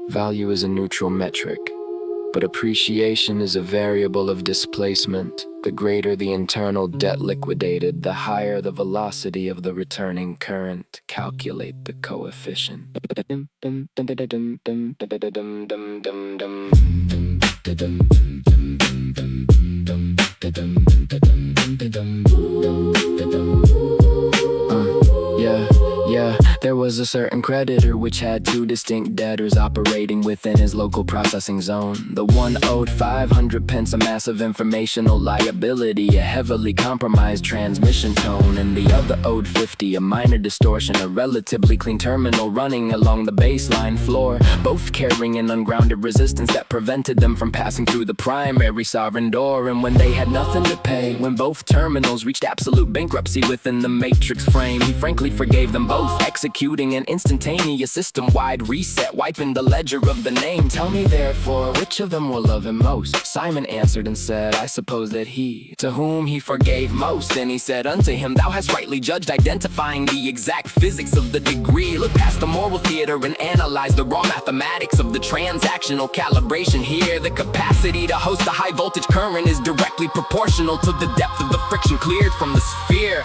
Value is a neutral metric, but appreciation is a variable of displacement. The greater the internal debt liquidated, the higher the velocity of the returning current. Calculate the coefficient. There was a certain creditor which had two distinct debtors operating within his local processing zone. The one owed 500 pence, a massive informational liability, a heavily compromised transmission tone, and the other owed 50, a minor distortion, a relatively clean terminal running along the baseline floor, both carrying an ungrounded resistance that prevented them from passing through the primary sovereign door. And when they had nothing to pay, when both terminals reached absolute bankruptcy within the matrix frame, he frankly forgave them both, executing an instantaneous system-wide reset, wiping the ledger of the name. Tell me therefore, which of them will love him most? Simon answered and said, I suppose that he, to whom he forgave most. Then he said unto him, thou hast rightly judged, identifying the exact physics of the degree. Look past the moral theater and analyze the raw mathematics of the transactional calibration here. The capacity to host a high voltage current is directly proportional to the depth of the friction cleared from the sphere.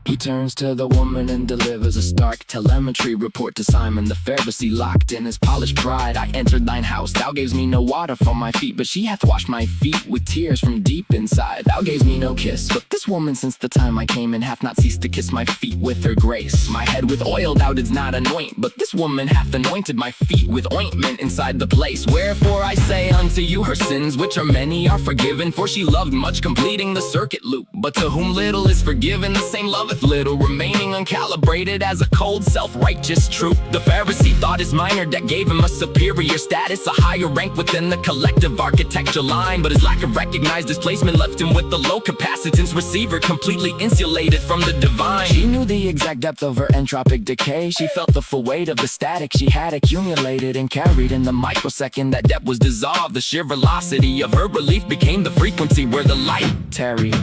He turns to the woman and delivers a stark telemetry report to Simon the Pharisee, locked in his polished pride. I entered thine house, thou gavest me no water for my feet, but she hath washed my feet with tears from deep inside. Thou gavest me no kiss, but this woman since the time I came in hath not ceased to kiss my feet with her grace. My head with oil thou didst not anoint, but this woman hath anointed my feet with ointment inside the place. Wherefore I say unto you, her sins, which are many, are forgiven, for she loved much, completing the circuit loop. But to whom little is forgiven, the same loveth little, remaining uncalibrated as a cold self-righteous troop. The Pharisee thought his minor debt gave him a superior status, a higher rank within the collective architecture line, but his lack of recognized displacement left him with the low capacitance receiver, completely insulated from the divine. She knew the exact depth of her entropic decay. She felt the full weight of the static she had accumulated and carried. In the microsecond that depth was dissolved, the sheer velocity of her relief became the frequency where the light tarried.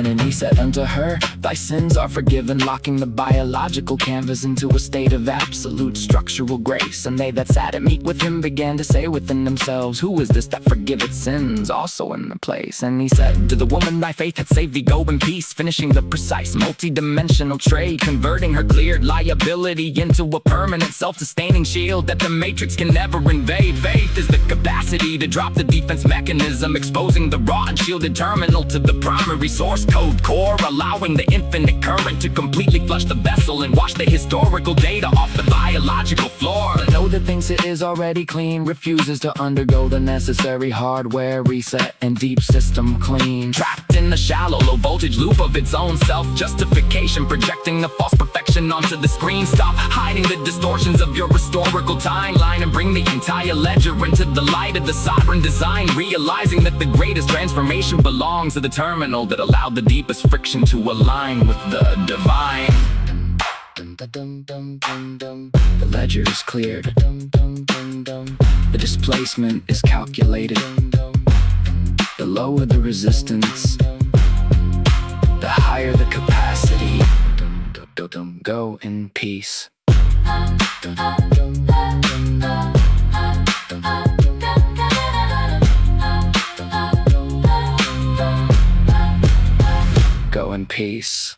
And he said unto her, thy sins are forgiven, locking the biological canvas into a state of absolute structural grace. And they that sat at meat with him began to say within themselves, who is this that forgiveth sins also in the place? And he said to the woman, thy faith hath saved thee, go in peace, finishing the precise multi-dimensional trade, converting her cleared liability into a permanent self-sustaining shield that the matrix can never invade. Faith is the capacity to drop the defense mechanism, exposing the raw and shielded terminal to the primary source code core, allowing the infinite current to completely flush the vessel and wash the historical data off the biological floor. The node that thinks it is already clean refuses to undergo the necessary hardware reset and deep system clean, trapped in the shallow low voltage loop of its own self-justification, projecting the false perfection onto the screen. Stop hiding the distortions of your historical timeline and bring the entire ledger into the light of the sovereign design, realizing that the greatest transformation belongs to the terminal that allowed the deepest friction to align with the divine. The ledger is cleared. The displacement is calculated. The lower the resistance, the higher the capacity. Go in peace. Go in peace.